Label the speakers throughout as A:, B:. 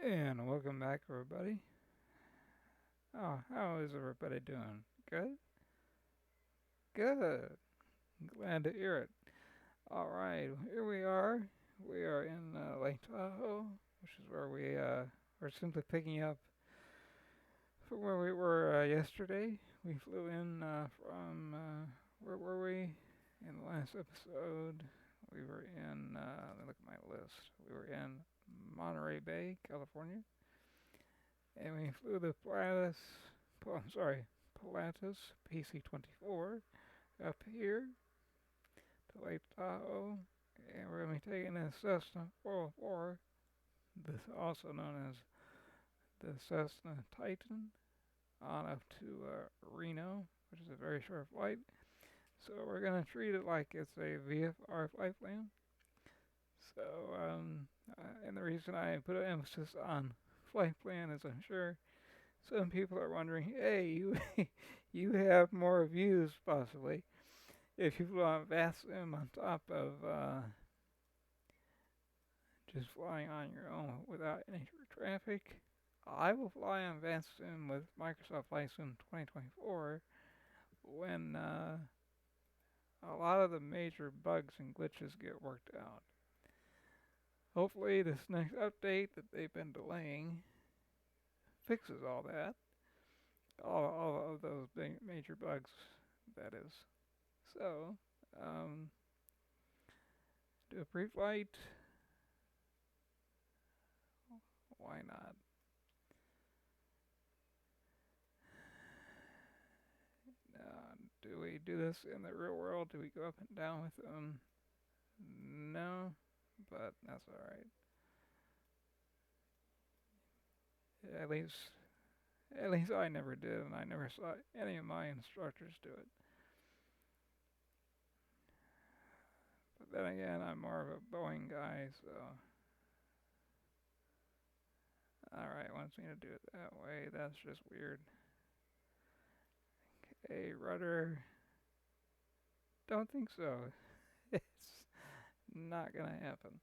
A: And welcome back, everybody. Oh, how is everybody doing? Good? Good. Glad to hear it. All right, here we are. We are in Lake Tahoe, which is where we are simply picking up from where we were yesterday. We flew in from, where were we? In the last episode, we were in, let me look at my list. We were in Monterey Bay, California. And we flew the Pilatus PC-24 up here to Lake Tahoe, and we're going to be taking a Cessna 404, this also known as the Cessna Titan, on up to Reno, which is a very short flight. So we're going to treat it like it's a VFR flight plan. So, and the reason I put an emphasis on flight plan is I'm sure some people are wondering, hey, you have more views possibly if you flew on VASM on top of just flying on your own without any traffic. I will fly on VASM with Microsoft Flight Sim 2024 when a lot of the major bugs and glitches get worked out. Hopefully, this next update that they've been delaying fixes all that, all of those big major bugs, that is. So, um, do a pre-flight. Why not? Do we do this in the real world? Do we go up and down with them? No, but that's alright. At least I never did, and I never saw any of my instructors do it. But then again, I'm more of a Boeing guy, so alright, wants me to do it that way. That's just weird. Okay, rudder. Don't think so. It's not gonna happen.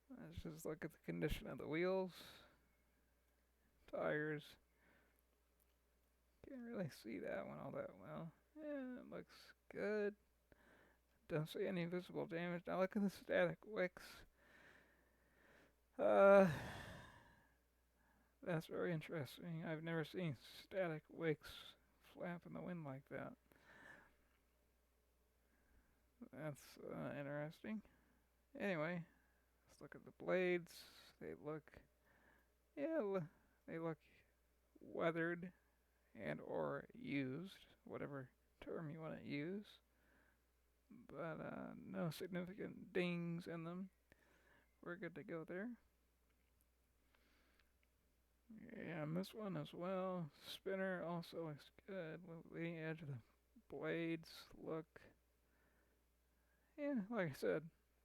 A: Let's just look at the condition of the wheels, tires. Can't really see that one all that well. Yeah, it looks good. Don't see any visible damage. Now look at the static wicks. Uh, that's very interesting. I've never seen static wicks flap in the wind like that. That's interesting. Anyway, let's look at the blades. They look, yeah, they look weathered and or used, whatever term you want to use. But no significant dings in them. We're good to go there. Yeah, and this one as well. Spinner also looks good. Leading edge of the blades look, yeah, like I said,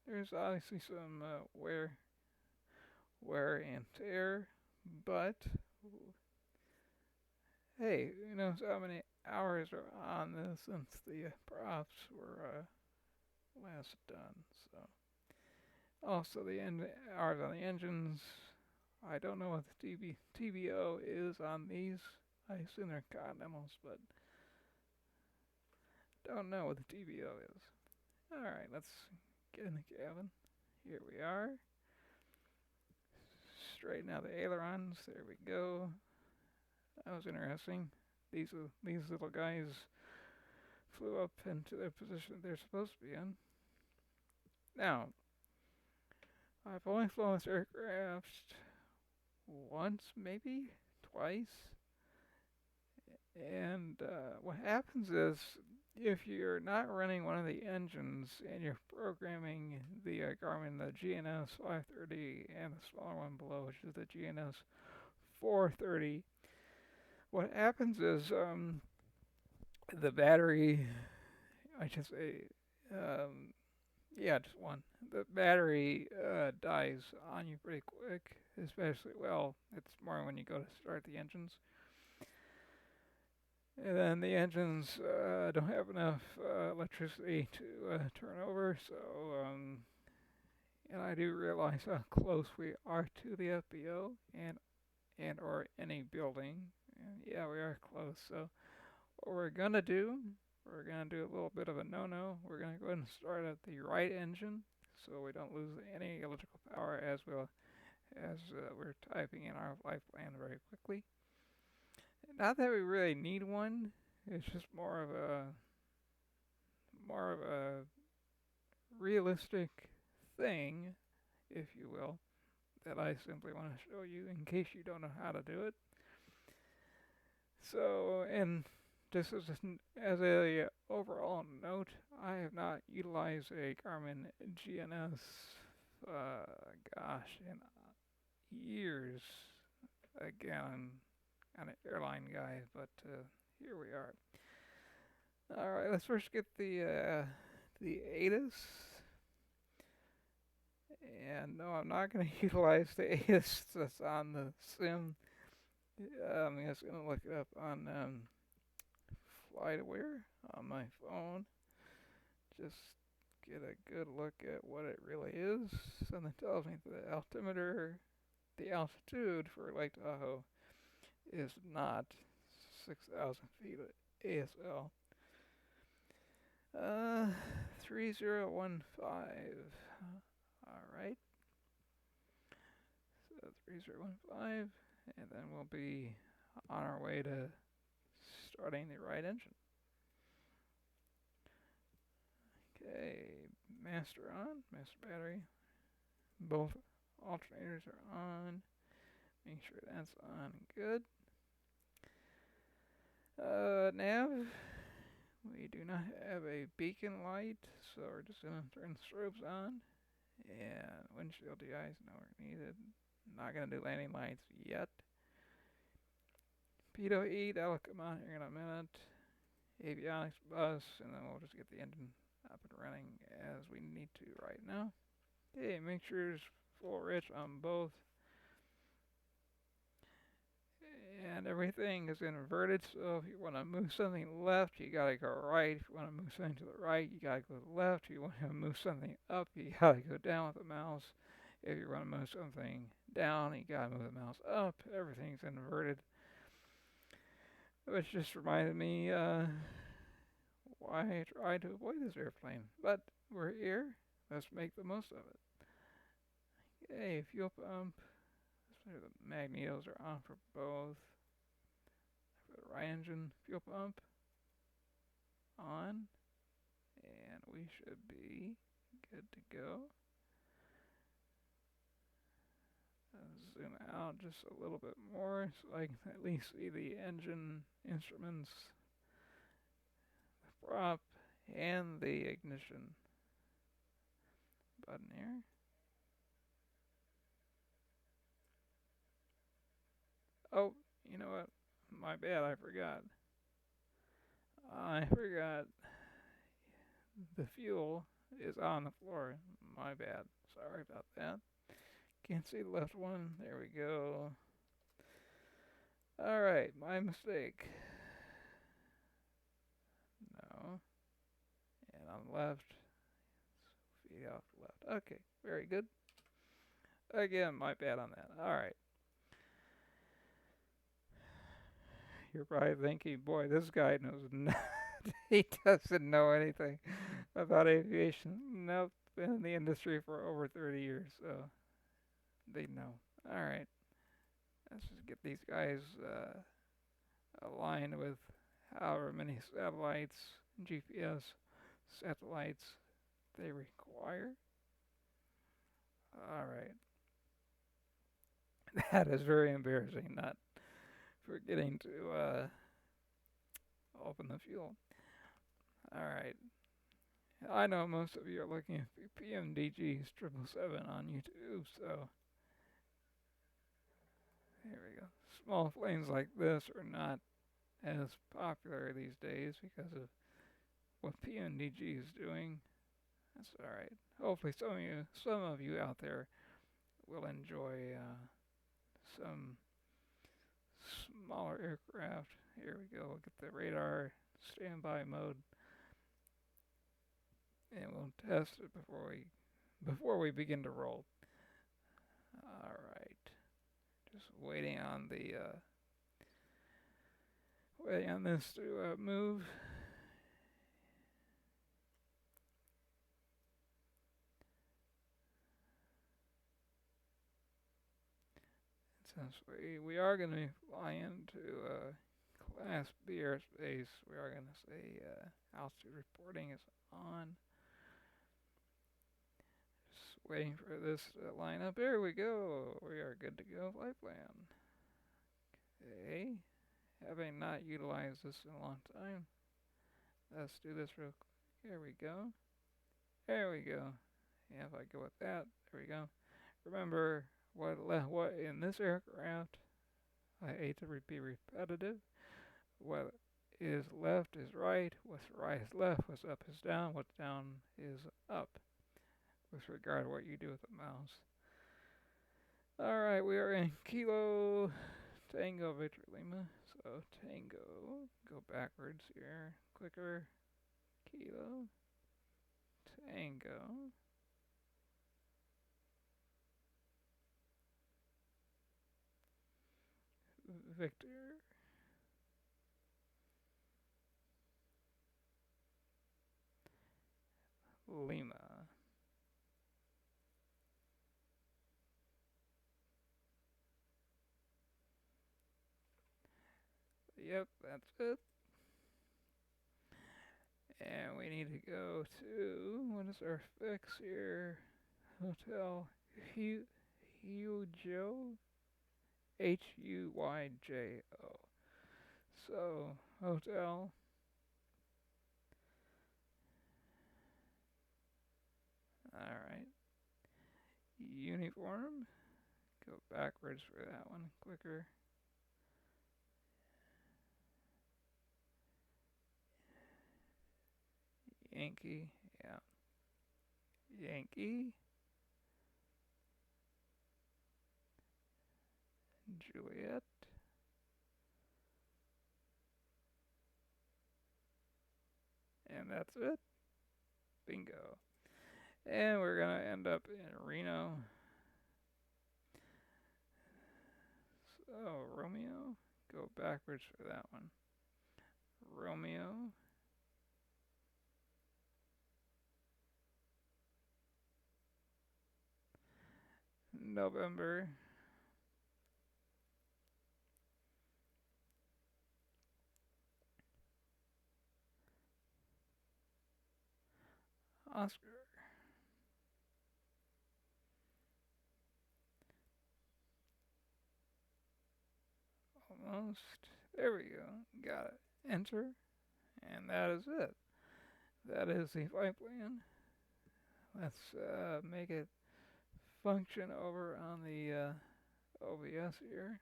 A: there's obviously some wear and tear, but hey, who knows how many hours are on this since the props were last done. So also the end hours on the engines. I don't know what the TBO is on these. I assume they're continentals, but don't know what the TBO is. Alright, let's get in the cabin. Here we are. Straighten out the ailerons. There we go. That was interesting. These little guys flew up into their position they're supposed to be in. Now, I've only flown this aircraft once, maybe twice. And what happens is, if you're not running one of the engines and you're programming the Garmin, the GNS 530, and the smaller one below, which is the GNS 430, what happens is the battery, I should say, yeah, just one. The battery dies on you pretty quick, especially, well, it's more when you go to start the engines. And then the engines don't have enough electricity to turn over, so And I do realize how close we are to the FBO and or any building. And yeah, we are close. So what we're gonna do a little bit of a no-no. We're gonna go ahead and start at the right engine so we don't lose any electrical power as we're typing in our life plan very quickly. Not that we really need one. It's just more of a realistic thing, if you will, that I simply want to show you in case you don't know how to do it. So, and just as a overall note, I have not utilized a Garmin GNS, in years. Again, I'm an airline guy, but here we are. All right, let's first get the ATIS. And no, I'm not going to utilize the ATIS that's on the sim. I'm just going to look it up on FlightAware on my phone. Just get a good look at what it really is. Something tells me the altimeter, the altitude for Lake Tahoe is not 6,000 feet ASL. 3015. Alright. So 3015. And then we'll be on our way to starting the right engine. Okay, master on, master battery. Both alternators are on. Make sure that's on good. Nav, we do not have a beacon light, so we're just going to turn the strobes on. And windshield de-ice, no needed. Not going to do landing lights yet. Pitot E, that'll come on here in a minute. Avionics bus, and then we'll just get the engine up and running as we need to right now. Okay, make sure it's full rich on both. And everything is inverted, so if you want to move something left, you gotta go right. If you want to move something to the right, you gotta go to the left. If you want to move something up, you gotta go down with the mouse. If you want to move something down, you gotta move the mouse up. Everything's inverted. Which just reminded me why I tried to avoid this airplane. But we're here. Let's make the most of it. Okay, fuel pump. The magnetos are on for both. For the right engine, fuel pump on. And we should be good to go. Zoom out just a little bit more so I can at least see the engine instruments, the prop, and the ignition button here. Oh, you know what? My bad, I forgot. The fuel is on the floor. My bad. Sorry about that. Can't see the left one. There we go. Alright, my mistake. No. And on the left. Feet off the left. Okay, very good. Again, my bad on that. Alright. You're probably thinking, boy, this guy knows nothing. He doesn't know anything about aviation. Nope, been in the industry for over 30 years, so they know. Alright, let's just get these guys aligned with however many satellites, GPS satellites they require. Alright. That is very embarrassing, not forgetting to open the fuel. Alright. I know most of you are looking at PMDG's 777 on YouTube, so here we go. Small planes like this are not as popular these days because of what PMDG is doing. That's alright. Hopefully some of you out there will enjoy some smaller aircraft. Here we go. We'll get the radar standby mode. And we'll test it before we before we begin to roll. All right, just waiting on the waiting on this to move. Since we are going to be flying to Class B airspace, we are going to say altitude reporting is on. Just waiting for this to line up. There we go. We are good to go. Flight plan. Okay. Having not utilized this in a long time, let's do this real quick. Here we go. There we go. Yeah, if I go with that, there we go. Remember what in this aircraft, I hate to be repetitive. What is left is right. What's right is left. What's up is down. What's down is up. With regard to what you do with the mouse. Alright, we are in Kilo Tango Victor Lima. So Tango, go backwards here. Clicker. Kilo Tango Victor Lima. Yep, that's it. And we need to go to, what is our fix here? Hotel Huyjo. Huyjo. So, hotel. Alright. Uniform. Go backwards for that one. Clicker. Yankee. Yeah. Yankee. Juliet. And that's it. Bingo. And we're going to end up in Reno. So, Romeo. Go backwards for that one. Romeo. November. Oscar. Almost. There we go. Got it. Enter. And that is it. That is the flight plan. Let's make it function over on the OBS here.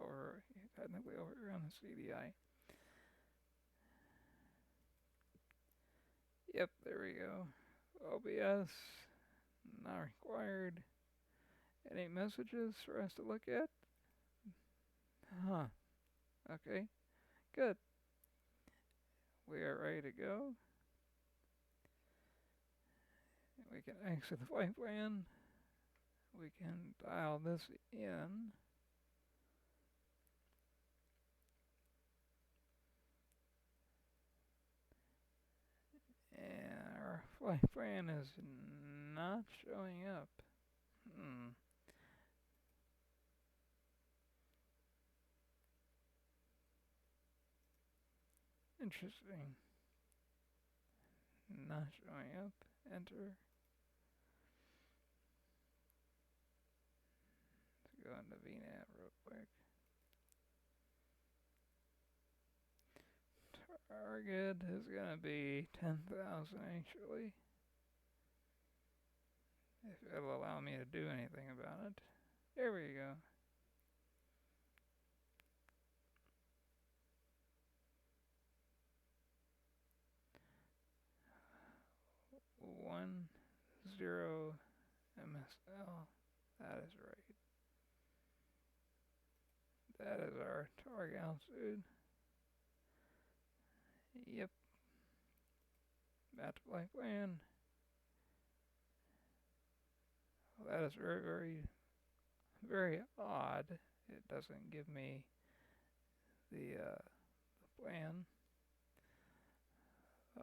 A: Over, technically over here on the CDI. Yep, there we go. OBS, not required. Any messages for us to look at? Huh. Okay, good. We are ready to go. We can exit the flight plan. We can dial this in. And our flight plan is not showing up. Interesting. Not showing up. Enter. Let's go into VNAV real quick. Target is going to be 10,000 actually. If it'll allow me to do anything about it. There we go. One zero MSL. That is right. That is our target altitude. Yep. That's flight plan. That is very, very, very odd. It doesn't give me the plan.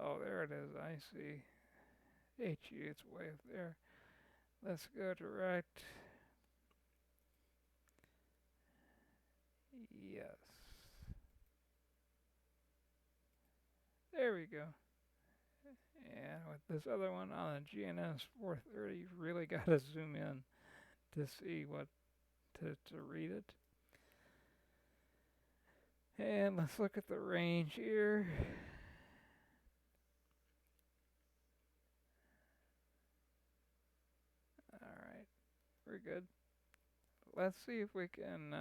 A: Oh, there it is. I see. HU, it's way up there. Let's go to right. Yes. There we go. And with this other one on a GNS 430, you really got to zoom in to see what to read it. And let's look at the range here. Alright, we're good. Let's see if we can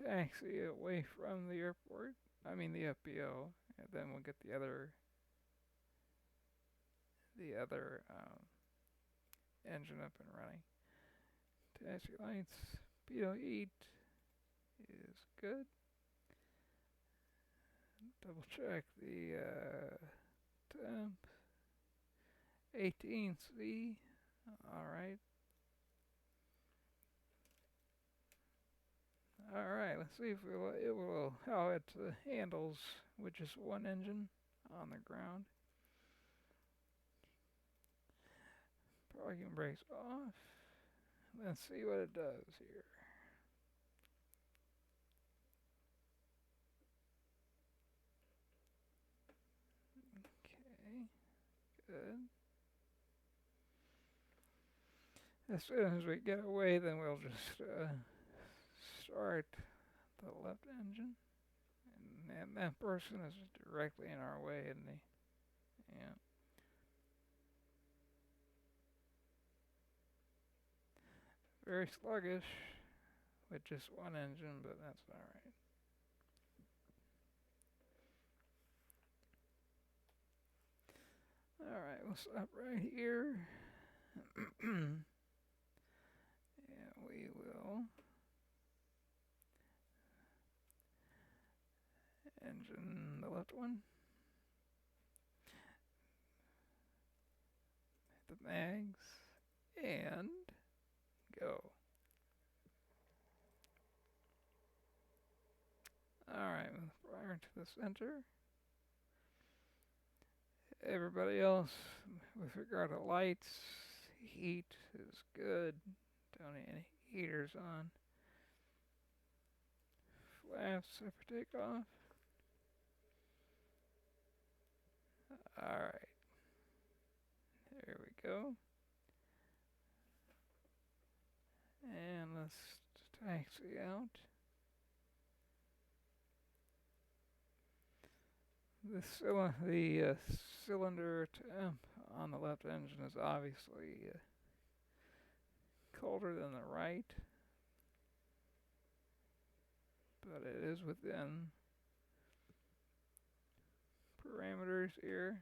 A: taxi away from the airport. I mean the FBO, and then we'll get the other engine up and running. Taxi lights, speedo heat is good. Double check the temp. 18C. Alright. Alright, let's see if how it handles with just one engine on the ground. Parking brakes off. Let's see what it does here. Okay, good. As soon as we get away, then we'll just start the left engine. And that person is directly in our way, isn't he? Yeah. Very sluggish with just one engine, but that's alright. Alright, we'll stop right here. And we will engine the left one. Hit the mags and go. Alright, prior to the center. Everybody else, with regard to lights, heat is good. Don't need any heaters on. Flaps set for takeoff. Alright. There we go. And let's taxi out. The cylinder temp on the left engine is obviously colder than the right, but it is within parameters here.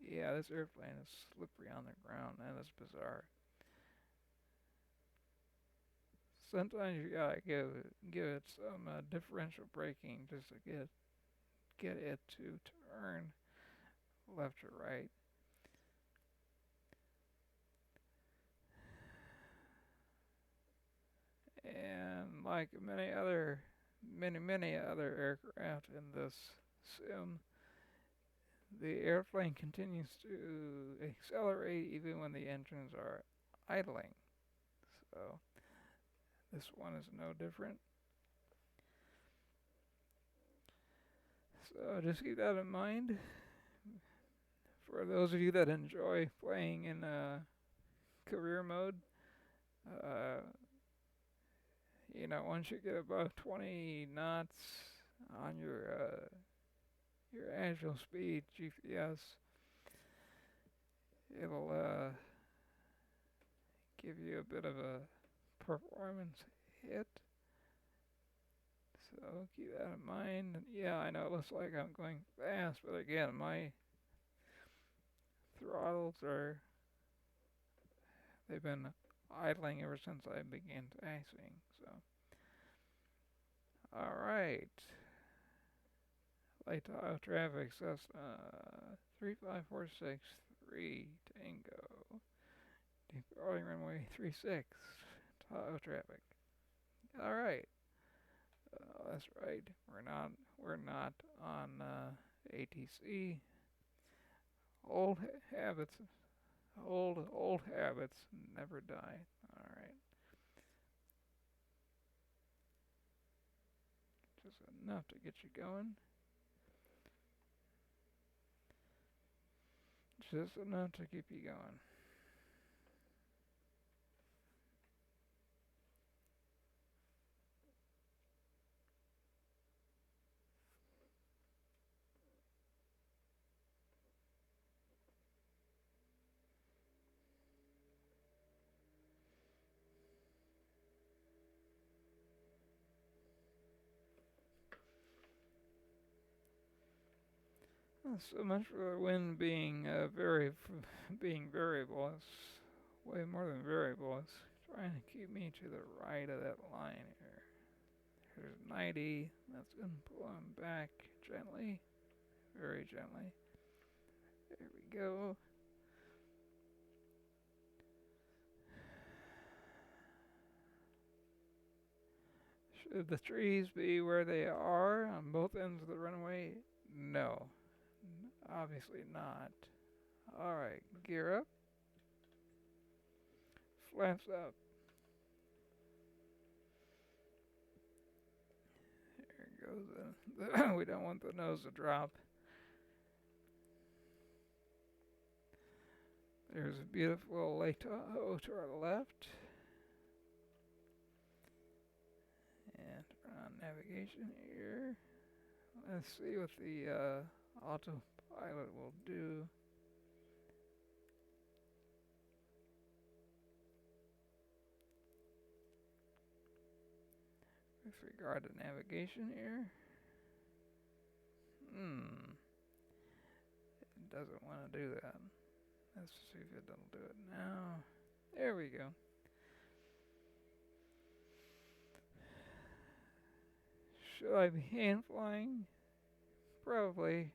A: Yeah, this airplane is slippery on the ground. That is bizarre. Sometimes you gotta give it some differential braking just to get it to turn left or right. And like many other aircraft in this sim, the airplane continues to accelerate even when the engines are idling. So this one is no different. So just keep that in mind. For those of you that enjoy playing in career mode, once you get above 20 knots on your actual speed GPS, it'll give you a bit of a performance hit. So keep that in mind. And yeah, I know it looks like I'm going fast, but again, my throttles they've been idling ever since I began taxiing. So, alright. Light Tahoe traffic, Cessna 35463 Tango. Departing runway 36, Tahoe traffic. All right, that's right. We're not on ATC. Old habits, old habits never die. All right, just enough to get you going. Just enough to keep you going. So much for the wind being being variable. It's way more than variable. It's trying to keep me to the right of that line here. Here's 90. That's going to pull on back gently, very gently. There we go. Should the trees be where they are on both ends of the runway? No, obviously not. Alright, gear up. Flaps up. There goes we don't want the nose to drop. There's a beautiful Lake Tahoe to our left. And turn on navigation here. Let's see what the autopilot will do. With regard to navigation here. It doesn't want to do that. Let's see if it'll do it now. There we go. Should I be hand flying? Probably.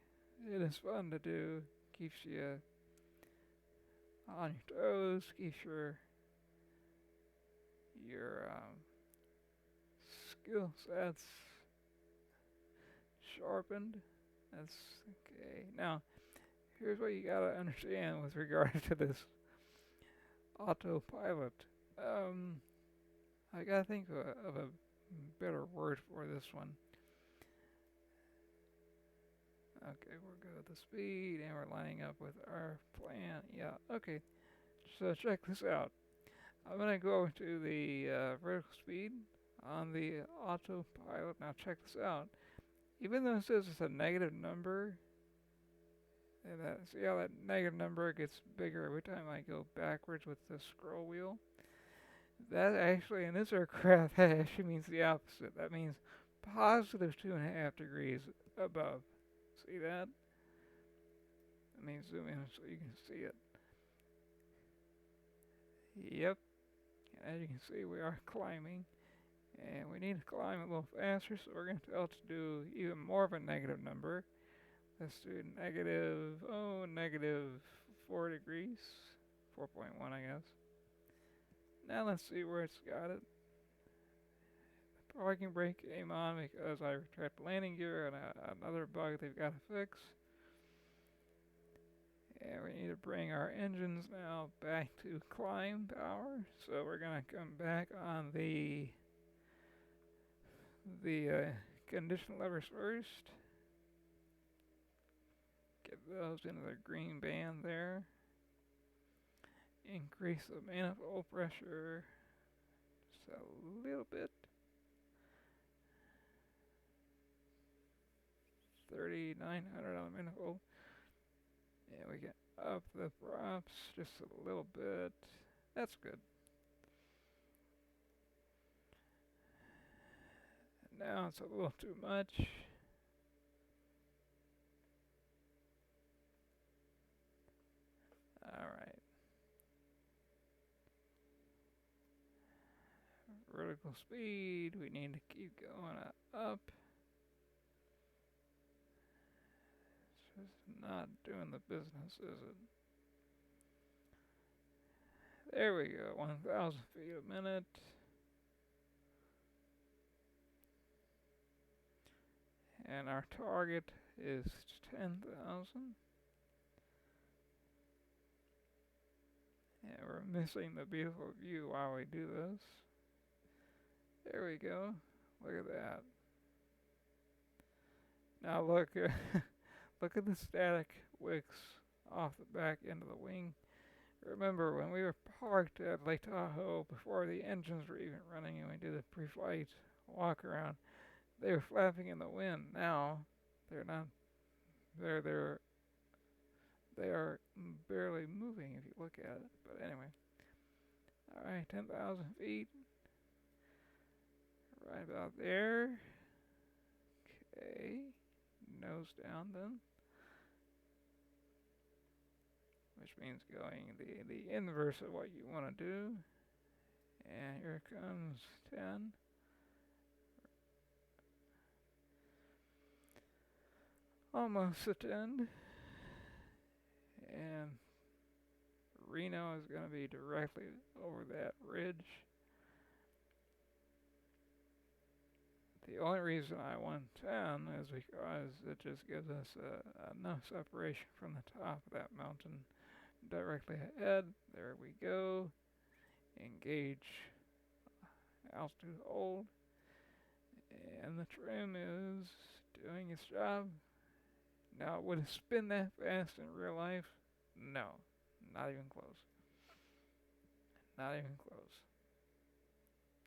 A: It is fun to do. Keeps you on your toes. Keeps your skill sets sharpened. That's okay. Now, here's what you gotta understand with regard to this autopilot. I gotta think of a better word for this one. Okay, we're good with the speed, and we're lining up with our plan. Yeah, okay. So check this out. I'm gonna go to the vertical speed on the autopilot. Now check this out. Even though it says it's a negative number, and see how that negative number gets bigger every time I go backwards with the scroll wheel? That actually, in this aircraft, that actually means the opposite. That means positive 2.5 degrees above. See that? Let me zoom in so you can see it. Yep. As you can see, we are climbing. And we need to climb a little faster, so we're going to tell it to do even more of a negative number. Let's do negative 4 degrees. 4.1, I guess. Now let's see where it's got it. The parking brake came on because I retracted the landing gear and another bug they've got to fix. And we need to bring our engines now back to climb power. So we're going to come back on the condition levers first. Get those into the green band there. Increase the manifold pressure just a little bit. 3,900 on the manifold. And we get up the props just a little bit. That's good. Now it's a little too much. Alright. Vertical speed, we need to keep going up. It's just not doing the business, is it? There we go, 1,000 feet a minute. And our target is 10,000. And we're missing the beautiful view while we do this. There we go. Look at that. Now look, look at the static wicks off the back end of the wing. Remember when we were parked at Lake Tahoe before the engines were even running and we did a pre-flight walk around, they were flapping in the wind. Now they're not. They are barely moving if you look at it. But anyway, all right, 10,000 feet, right about there. Okay, nose down then, which means going the inverse of what you want to do. And here comes 10. Almost at 10. And Reno is going to be directly over that ridge. The only reason I want 10 is because it just gives us enough separation from the top of that mountain directly ahead. There we go. Engage altitude hold. And the trim is doing its job. Now, would it spin that fast in real life? No, not even close. Not even close.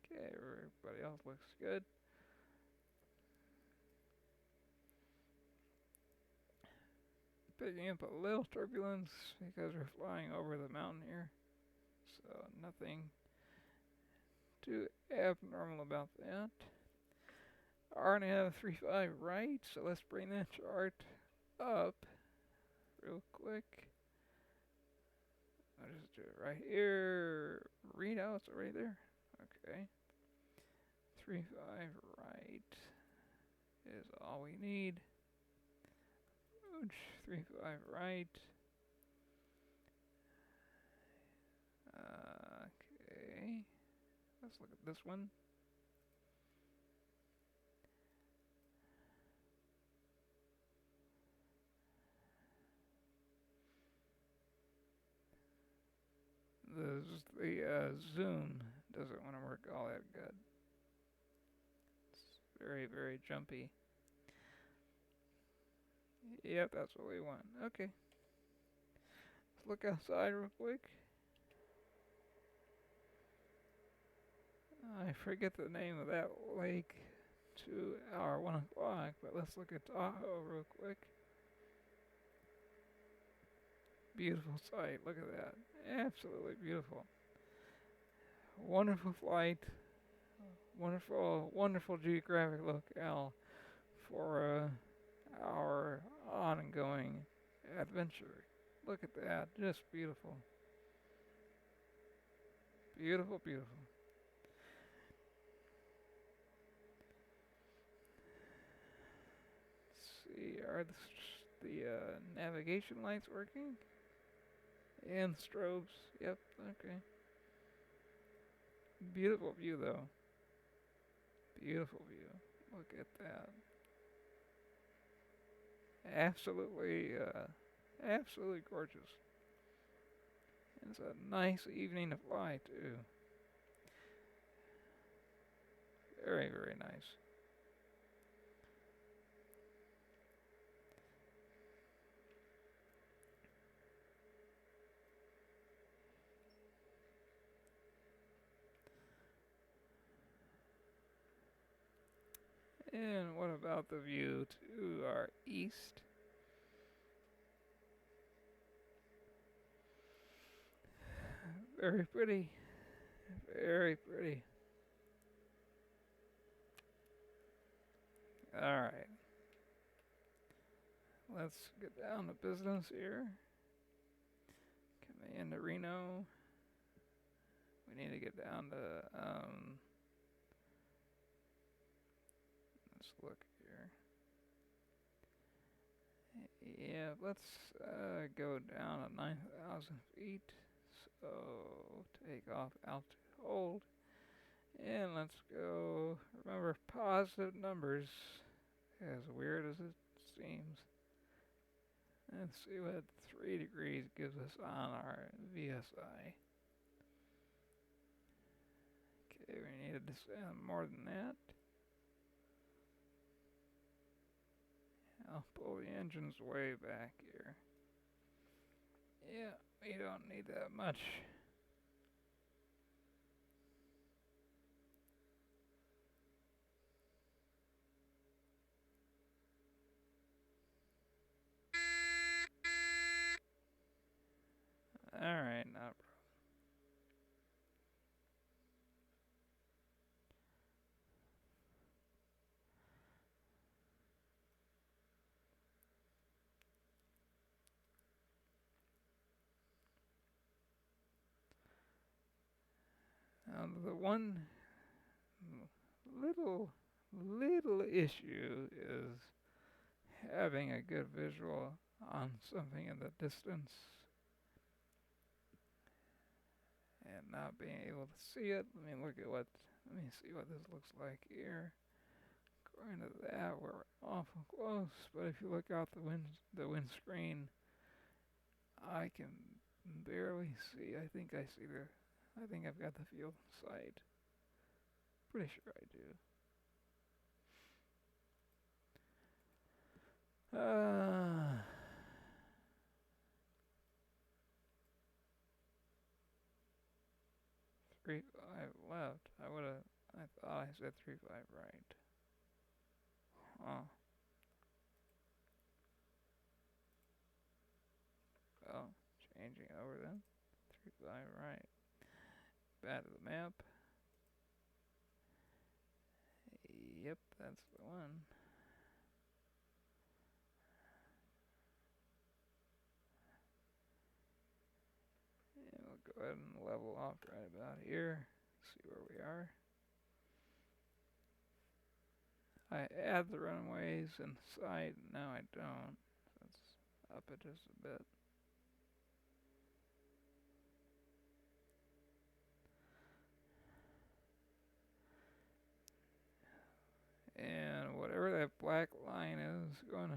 A: Okay, everybody else looks good. Picking up a little turbulence because we're flying over the mountain here. So nothing too abnormal about that. RNAV 35 right, so let's bring that chart up real quick. I'll just do it right here. Reno, it's right there. Okay. 35 right is all we need. 35 right. Okay. Let's look at this one. The zoom doesn't want to work all that good. It's very, very jumpy. Yep, that's what we want. Okay. Let's look outside real quick. I forget the name of that lake to our 1 o'clock, but let's look at Tahoe real quick. Beautiful sight. Look at that. Absolutely beautiful. Wonderful flight. Wonderful, wonderful geographic locale for our ongoing adventure. Look at that. Just beautiful. Beautiful, beautiful. Let's see, are the navigation lights working? And strobes. Yep, okay. Beautiful view though. Beautiful view. Look at that. Absolutely, absolutely gorgeous. It's a nice evening to fly too. Very, very nice. And what about the view to our east? Very pretty. Very pretty. Alright. Let's get down to business here. Coming into Reno. We need to get down to, let's look here. Yeah, let's go down to 9,000 feet. So takeoff, altitude, hold, and let's go. Remember, positive numbers, as weird as it seems. Let's see what 3 degrees gives us on our VSI. Okay, we need to descend more than that. I'll pull the engines way back here. Yeah, we don't need that much. Alright, not the one little issue is having a good visual on something in the distance and not being able to see it. Let me see what this looks like here. According to that, we're awful close, but if you look out the windscreen, I can barely see. I think I've got the field in sight. Pretty sure I do. 3-5 left. I thought I said 3-5 right. Huh. Well, changing it over then. 3-5 right. Back to the map. Yep, that's the one. And we'll go ahead and level off right about here. See where we are. I add the runways and sight. Now I don't. Let's up it just a bit. And whatever that black line is going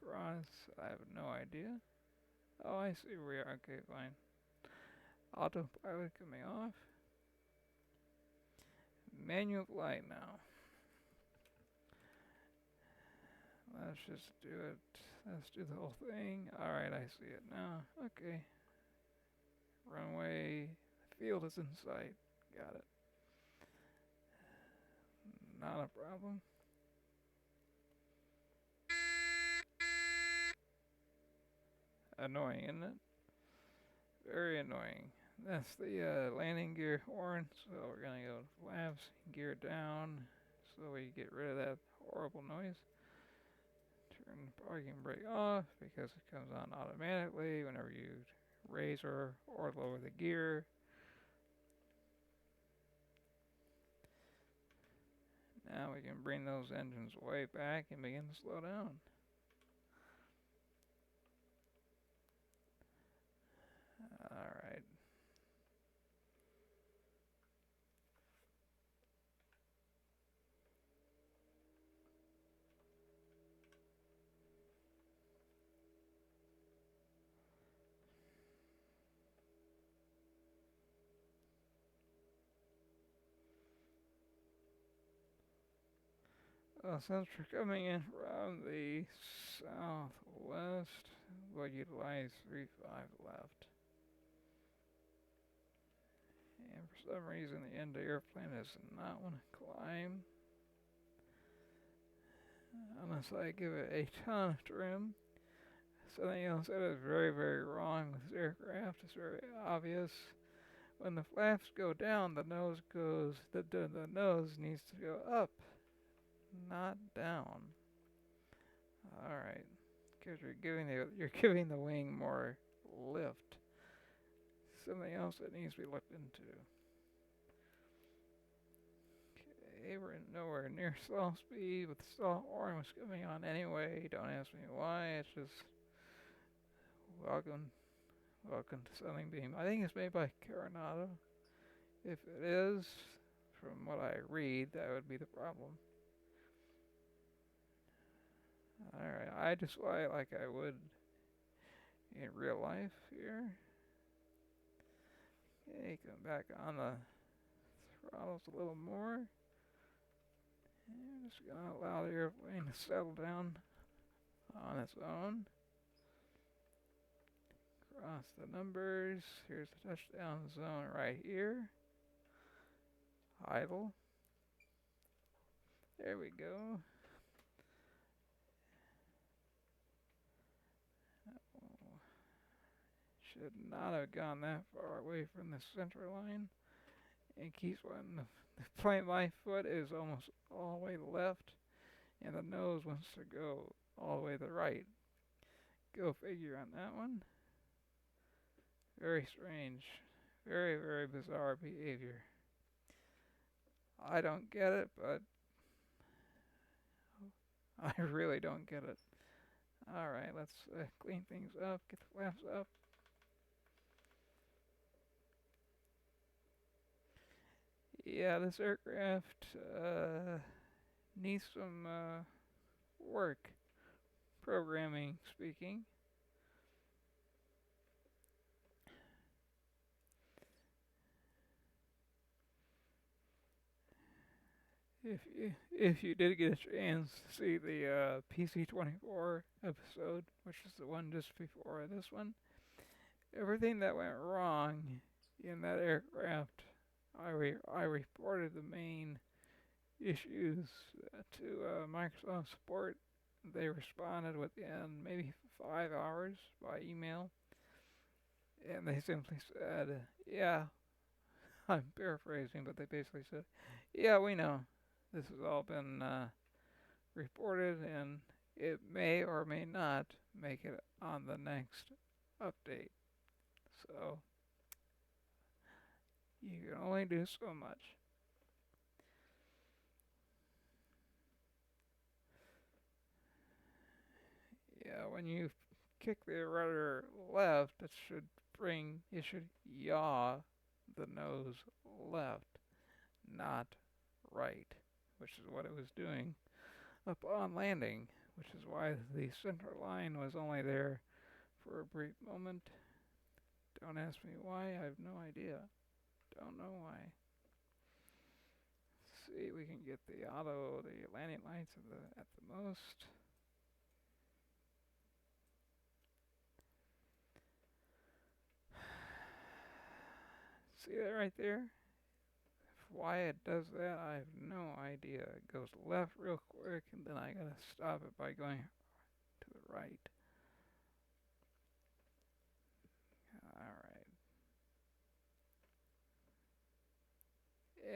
A: across, I have no idea. Oh, I see where we are. Okay, fine. Autopilot coming off. Manual flight now. Let's just do it. Let's do the whole thing. Alright, I see it now. Okay. Runway. Field is in sight. Got it. Not a problem. Annoying, isn't it? Very annoying. That's the landing gear horn. So we're gonna go flaps, gear down, so we get rid of that horrible noise. Turn the parking brake off because it comes on automatically whenever you raise or lower the gear. Now we can bring those engines way back and begin to slow down. Alright. Since we're coming in from the southwest, we'll utilize 3-5 left. And for some reason, the end of the airplane does not want to climb. Unless I give it a ton of trim. Something else that is very, very wrong with this aircraft is very obvious. When the flaps go down, the nose needs to go up, not down. Alright. Because you're giving the wing more lift. Something else that needs to be looked into. Okay, we're nowhere near stall speed, but the stall horn was coming on anyway. Don't ask me why. It's just welcome Welcome to Sunning Beam. I think it's made by Coronado. If it is, from what I read, that would be the problem. Alright, I just fly like I would in real life here. Okay, come back on the throttles a little more. And just gonna allow the airplane to settle down on its own. Cross the numbers. Here's the touchdown zone right here. Idle. There we go. Should not have gone that far away from the center line. And keeps wanting the plane. My foot is almost all the way left, and the nose wants to go all the way to the right. Go figure on that one. Very strange. Very, very bizarre behavior. I don't get it, but I really don't get it. Alright, let's clean things up, get the flaps up. Yeah, this aircraft needs some work, programming speaking. If you did get a chance to see the PC-24 episode, which is the one just before this one, everything that went wrong in that aircraft, I reported the main issues to Microsoft support. They responded within maybe 5 hours by email, and they simply said, "Yeah." I'm paraphrasing, but they basically said, "Yeah, we know. This has all been reported, and it may or may not make it on the next update. So you can only do so much." Yeah, when you kick the rudder left, it should yaw the nose left, not right, which is what it was doing upon landing, which is why the center line was only there for a brief moment. Don't ask me why, I have no idea. Don't know why. Let's see, we can get the landing lights at the most. See that right there? Why it does that, I have no idea. It goes left real quick, and then I gotta stop it by going to the right. Alright.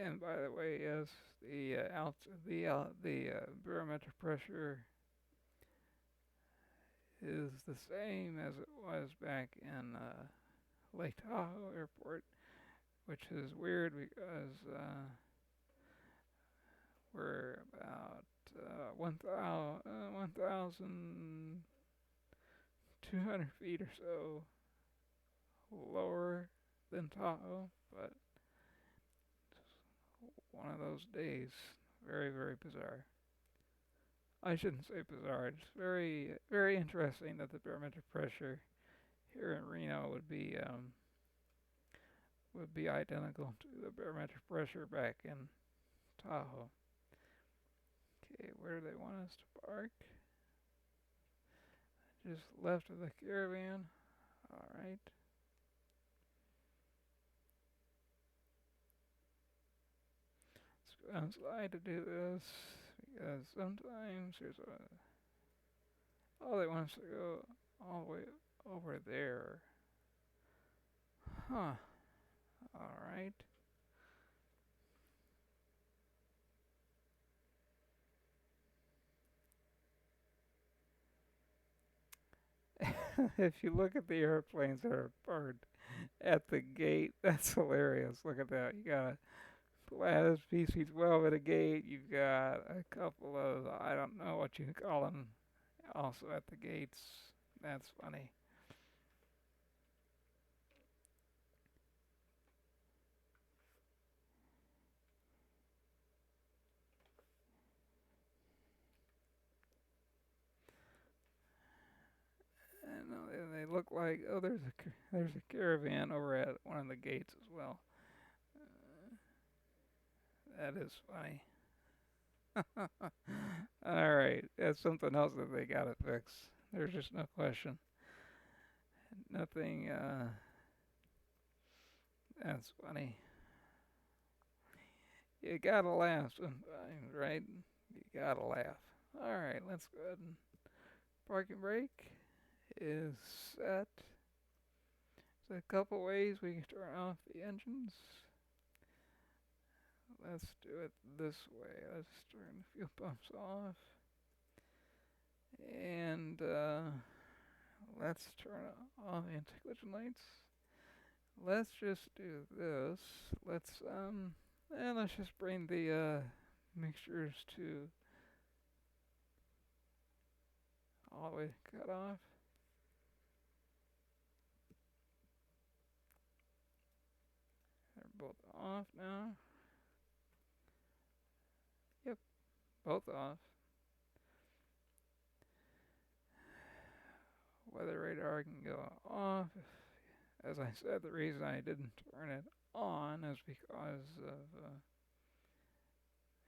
A: And by the way, yes, the barometric pressure is the same as it was back in Lake Tahoe Airport, which is weird because we're about 1,200 feet or so lower than Tahoe, but one of those days. Very, very bizarre. I shouldn't say bizarre. It's very, very interesting that the barometric pressure here in Reno would be identical to the barometric pressure back in Tahoe. Okay, where do they want us to park? Just left of the caravan. Alright. Let's go down slide to do this, because sometimes they want us to go all the way over there. Huh. Alright. If you look at the airplanes that are parked at the gate, that's hilarious. Look at that. You got a Pilatus PC-12 at a gate. You've got a couple of, I don't know what you call them, also at the gates. That's funny. looked like, oh, there's a caravan over at one of the gates as well. That is funny. All right, that's something else that they gotta fix. There's just no question. Nothing. That's funny. You gotta laugh sometimes, right? You gotta laugh. All right, let's go ahead and parking brake is set. There's a couple ways we can turn off the engines. Let's do it this way. Let's turn the fuel pumps off. And let's turn off anti-collision lights. Let's just do this. Let's just bring the mixtures to all the way cut off. They're both off now. Yep, both off. Weather radar can go off. As I said, the reason I didn't turn it on is because of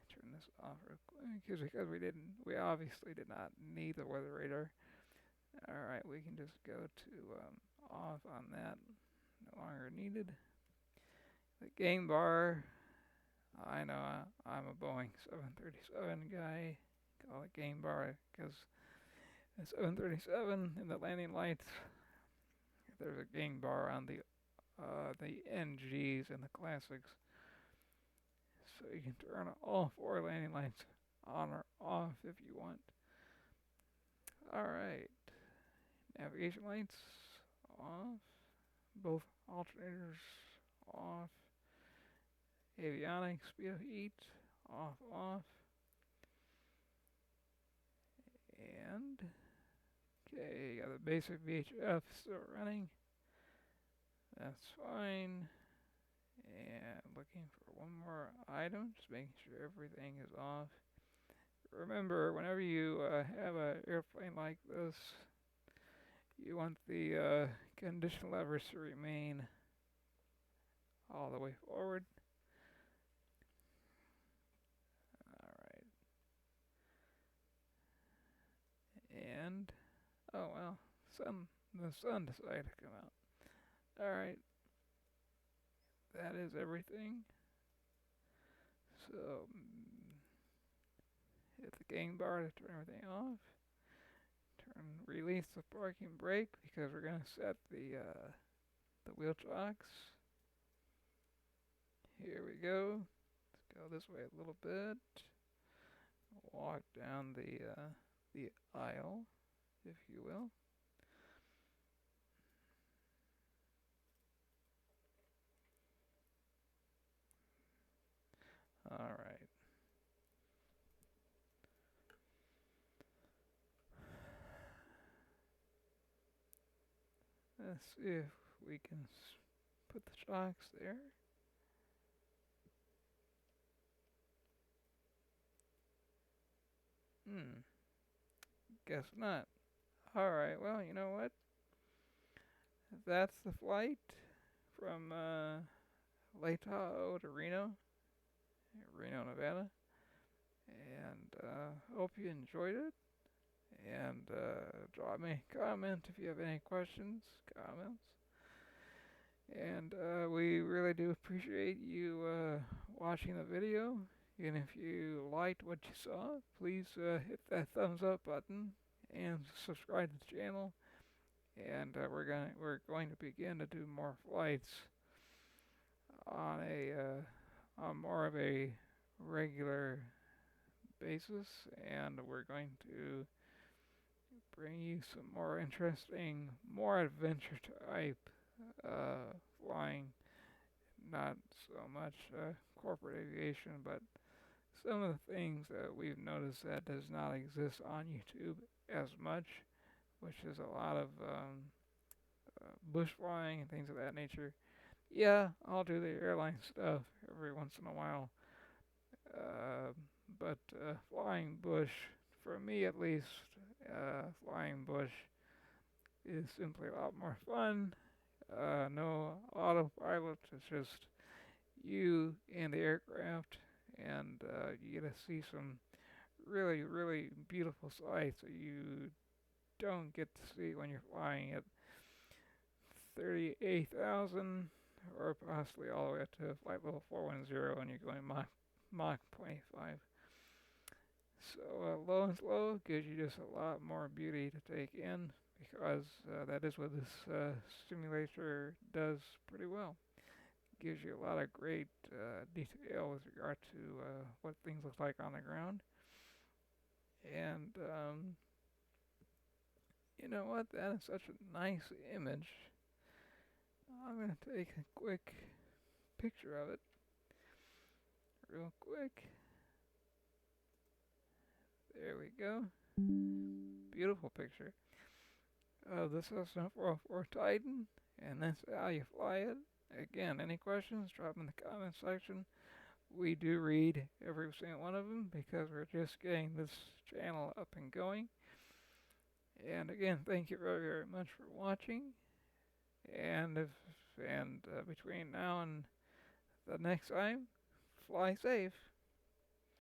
A: turn this off real quick, because we obviously did not need the weather radar. All right, we can just go to off on that. No longer needed. The gain bar. I know I'm a Boeing 737 guy. Call it gain bar because the 737 in the landing lights. There's a gain bar on the NGs and the classics, so you can turn all 4 landing lights on or off if you want. All right, navigation lights off, both alternators off, avionics, speed of heat off, and okay, got the basic VHF still running. That's fine. And looking for one more item, just making sure everything is off. Remember, whenever you have an airplane like this, you want the condition levers to remain all the way forward. Alright. And, oh well, the sun decided to come out. Alright. That is everything. So, hit the gain bar to turn everything off. Release the parking brake because we're going to set the wheel chocks. Here we go. Let's go this way a little bit. Walk down the aisle, if you will. All right. Let's see if we can put the shocks there. Guess not. Alright, well, you know what? That's the flight from Lake Tahoe to Reno, Nevada. And hope you enjoyed it. And drop me a comment if you have any comments. And we really do appreciate you watching the video. And if you liked what you saw, please hit that thumbs up button and subscribe to the channel. And we're going to begin to do more flights on more of a regular basis, and we're going to bring you some more interesting, more adventure type flying. Not so much corporate aviation, but some of the things that we've noticed that does not exist on YouTube as much, which is a lot of bush flying and things of that nature. Yeah, I'll do the airline stuff every once in a while, but flying bush, for me at least, flying bush is simply a lot more fun. No autopilot, it's just you and the aircraft, and you get to see some really, really beautiful sights that you don't get to see when you're flying at 38,000 or possibly all the way up to flight level 410 and you're going Mach 25. So low and slow gives you just a lot more beauty to take in because that is what this simulator does pretty well. Gives you a lot of great detail with regard to what things look like on the ground. And you know what? That is such a nice image. I'm going to take a quick picture of it. Real quick. There we go. Beautiful picture of the Cessna 404 Titan. And that's how you fly it. Again, any questions, drop in the comment section. We do read every single one of them because we're just getting this channel up and going. And again, thank you very, very much for watching. And between now and the next time, fly safe.